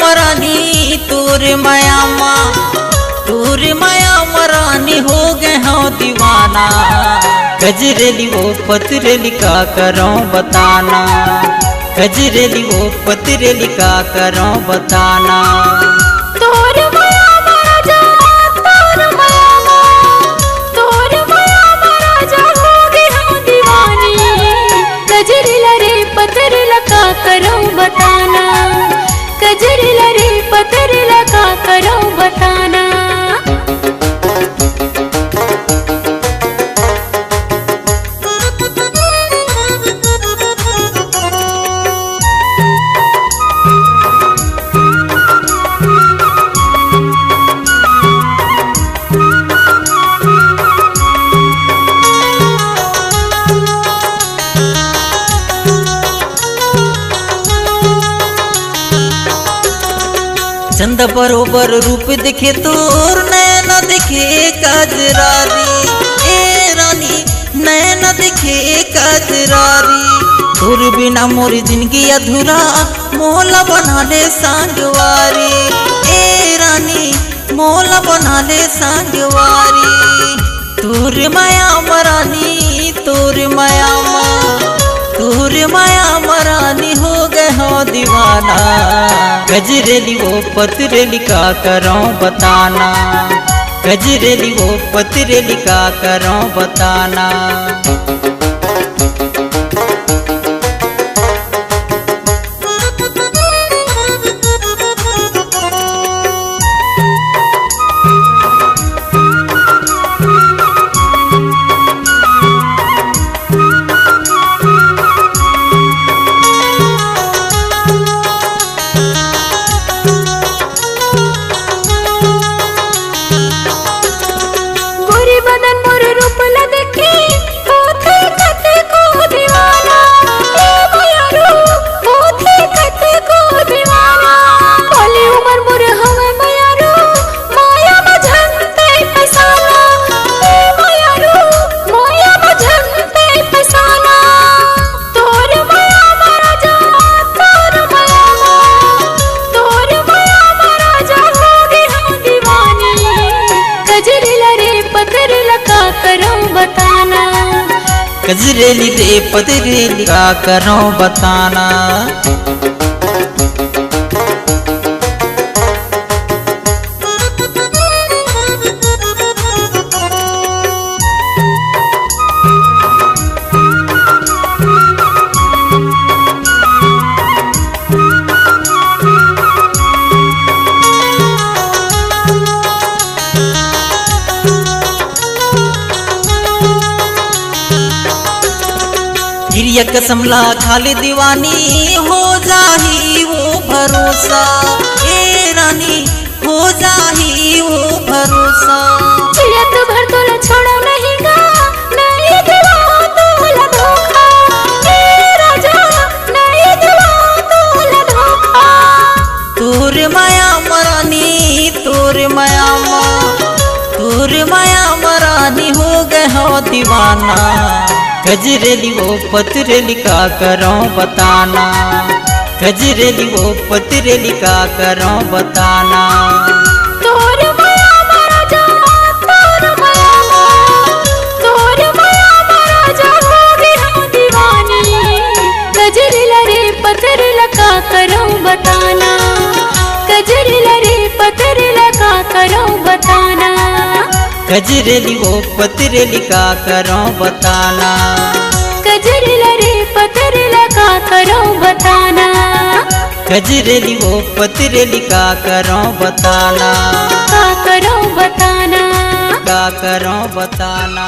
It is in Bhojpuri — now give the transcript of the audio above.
मरानी तोर माया मरानी हो गए हो दीवाना। गजरेली वो पतरेली का करो बताना, गजरेली वो पतरेली का करो बताना। तोर माया मरा जा, तोर माया मरा जा हो गए हो दीवानी। गजरेला रे पतरेला का करो बताना, गजरेला रे पतरेला का करो बताना। चंद बरोबर रूप दिखे तोर नैना दिखे कजरारी। ए रानी नैना दिखे कजरारी। तोर बिना मोर जिंदगी अधूरा मोला बना ले सांगवारी। ए रानी मोला बना ले सांगवारी। तोर माया मरानी तोर माया मरानी हो गए हो दीवाना। गजरेली वो पतरेली का करो बताना, गजरेली वो पतरेली का करो बताना। गजरेली रे पतरेली का करो बताना। गिरिया कसमला खाली दीवानी हो जाही वो भरोसा। ए रानी हो जाही वो भरोसा। चिड़ियत भर तोला छोड़ा नहीं गा, नहीं दिलाओ तोला धोखा। ए राजा नहीं दिलाओ तोला धोखा। तोर माया मरानी हो गए हो दीवाना। गजरेली वो पतरेली का करो बताना, गजरेली वो पतरेली का करो बताना। तोर माया मरा जा, तोर माया मरा जा हो गए हो दीवानी। गजरेला रे पतरेला का करो बताना, गजरेला रे पतरेला का करो बताना। गजरेली वो पतरेली का करो बताना, गजरेला रे पतरेला का करो बताना। गजरेली वो पतरेली का करो बताना, का करो बताना, का करो बताना।